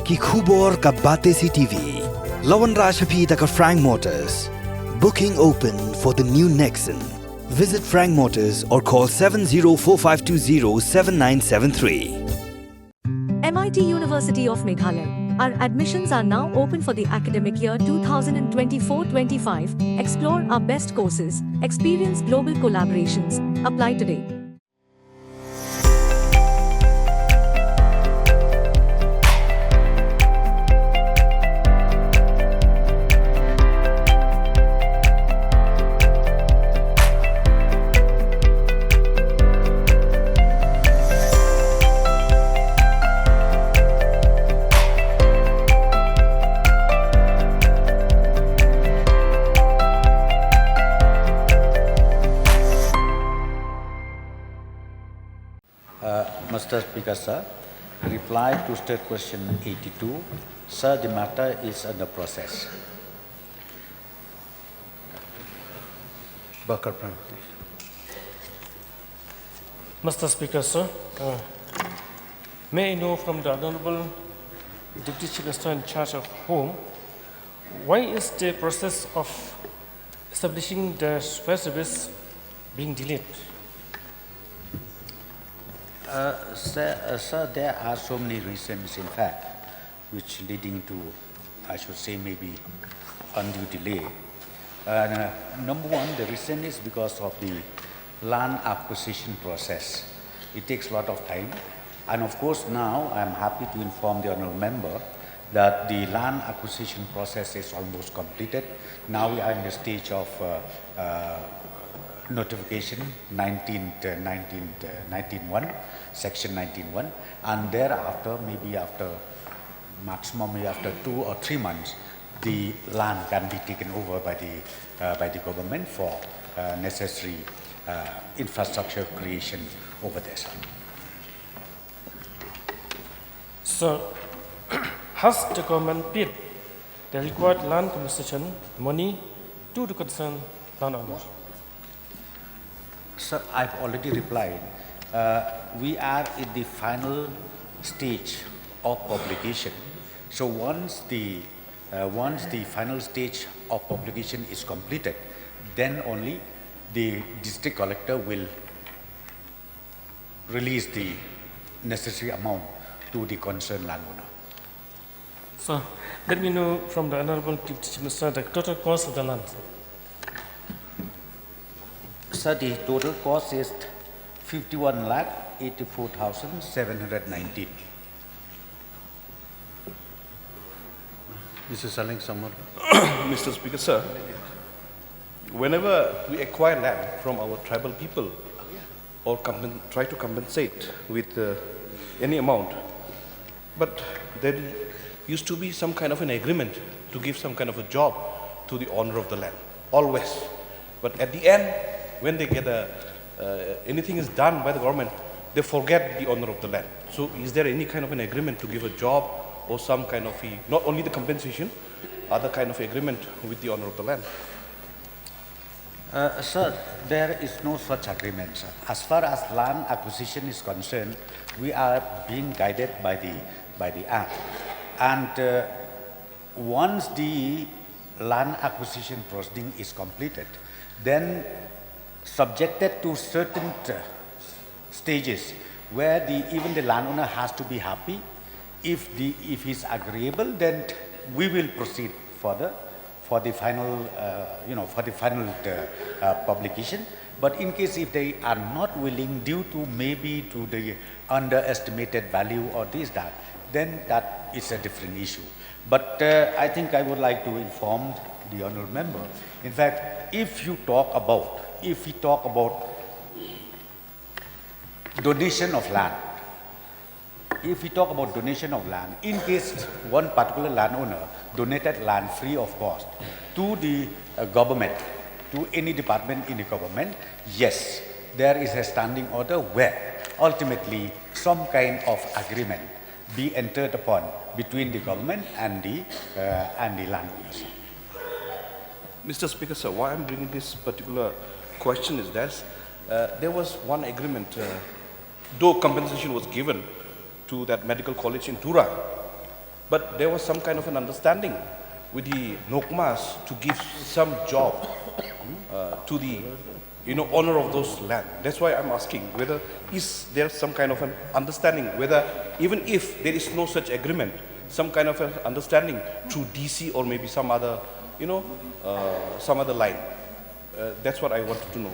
कि khubor ka bate si TV. Lawan Rashapi taka Frank Motors. Booking open for the new Nexon. Visit Frank Motors or call 7045207973. MIT University of Meghalaya. Our admissions are now open for the academic year 2024-25. Explore our best courses, experience global collaborations. Apply today. Mr. Speaker, sir, reply to state question 82. Sir, the matter is under process. Bakar Prime, please. Mr. Speaker, sir, may I know from the Honorable Deputy Chief Minister in charge of Home, why is the process of establishing the fire service being delayed? Sir, there are so many reasons, in fact, which leading to, I should say, maybe undue delay. Number one, the reason is because of the land acquisition process. It takes a lot of time. And of course, now I'm happy to inform the honourable member that the land acquisition process is almost completed. Now we are in the stage of notification 19.1, section 19.1, and thereafter, maybe after maximum after 2 or 3 months, the land can be taken over by the government for necessary infrastructure creation over there. So, has the government paid the required land compensation money to the concerned landowners? Sir, I've already replied. We are in the final stage of publication. So once the final stage of publication is completed, then only the district collector will release the necessary amount to the concerned landowner. So, let me know from the Honorable Deputy Chief Minister the total cost of the land. Sir, the total cost is 51,84,719. Mr. Saleng Samar. Mr. Speaker, sir, whenever we acquire land from our tribal people or try to compensate with any amount, but there used to be some kind of an agreement to give some kind of a job to the owner of the land, always. But at the end, when they get anything is done by the government, they forget the owner of the land. So is there any kind of an agreement to give a job or some kind of not only the compensation, other kind of agreement with the owner of the land? Sir, there is no such agreement, sir. As far as land acquisition is concerned, we are being guided by the Act. And once the land acquisition proceeding is completed, then subjected to certain stages where even the landowner has to be happy. If he's agreeable, then we will proceed further for the final publication. But in case if they are not willing due to maybe to the underestimated value or that, then that is a different issue. But I think I would like to inform the honourable member. In fact, if we talk about donation of land, in case one particular landowner donated land free of cost to the government, to any department in the government, yes, there is a standing order where ultimately some kind of agreement be entered upon between the government and the landowners. Mr. Speaker, sir, why I'm bringing this particular question is that there was one agreement, though compensation was given to that medical college in Tura, But there was some kind of an understanding with the Nokmas to give some job to the owner of those land. That's why I'm asking whether is there some kind of an understanding, whether even if there is no such agreement, some kind of an understanding through DC or maybe some other, some other line. That's what I wanted to know.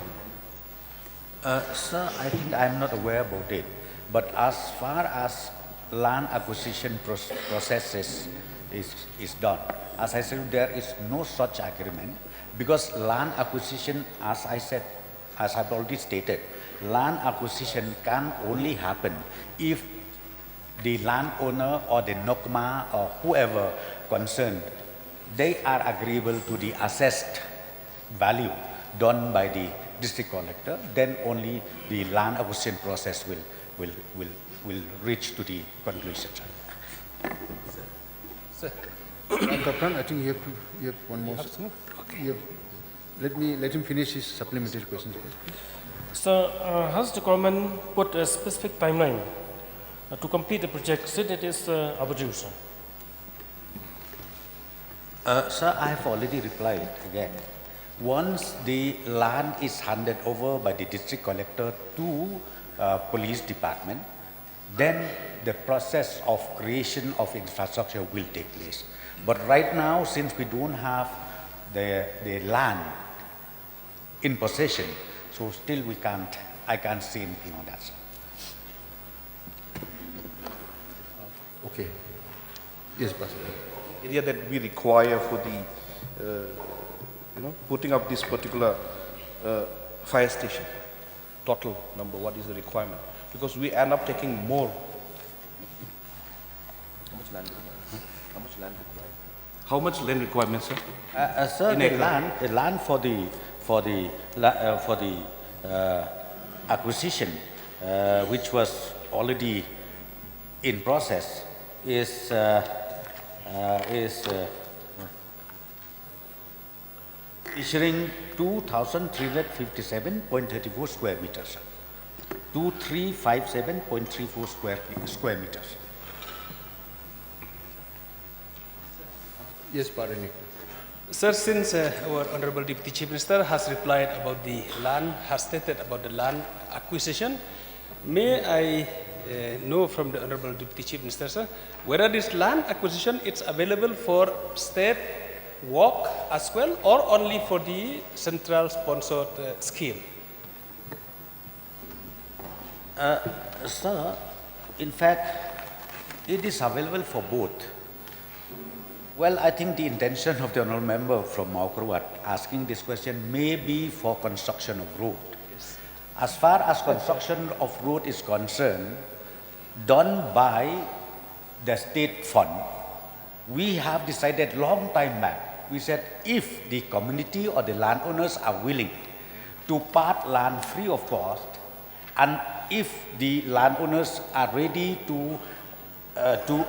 Sir, I think I'm not aware about it. But as far as land acquisition process is done, as I said, there is no such agreement because land acquisition, as I've already stated, land acquisition can only happen if the landowner or the Nokma or whoever concerned, they are agreeable to the assessed value done by the district collector, then only the land acquisition process will reach to the conclusion. Sir, Kapran, I think you have one more. Okay. Let him finish his supplementary questions. So, has the government put a specific timeline to complete the project since it is overdue, sir? Sir, I have already replied again. Once the land is handed over by the district collector to police department, then the process of creation of infrastructure will take place. But right now, since we don't have the land in possession, so still I can't say anything on that, sir. Okay. Yes, Pastor. Area that we require for the, putting up this particular fire station, total number, what is the requirement? Because we end up taking more. How much land required? How much land required? How much land requirement, sir? Sir, the land for the acquisition, which was already in process, is issuing 2,357.34 square meters. 2,357.34 square meters. Yes, Parani. Sir, since our Honorable Deputy Chief Minister has replied about the land, has stated about the land acquisition, may I know from the Honorable Deputy Chief Minister, sir, whether this land acquisition is available for state work as well or only for the central sponsored scheme? Sir, in fact, it is available for both. Well, I think the intention of the honourable member from Mawryngkneng asking this question may be for construction of road. Yes. As far as construction of road is concerned, done by the state fund, we have decided long time back. We said if the community or the landowners are willing to part land free of cost, and if the landowners are ready to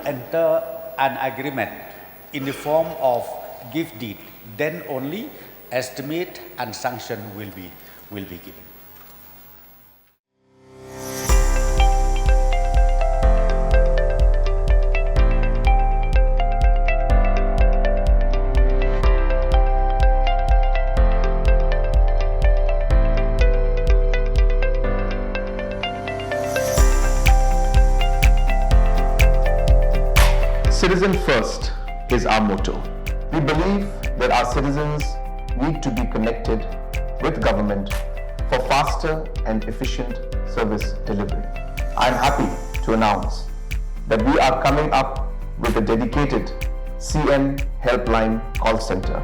enter an agreement in the form of gift deed, then only estimate and sanction will be given. Citizen first is our motto. We believe that our citizens need to be connected with government for faster and efficient service delivery. I am happy to announce that we are coming up with a dedicated CM helpline call center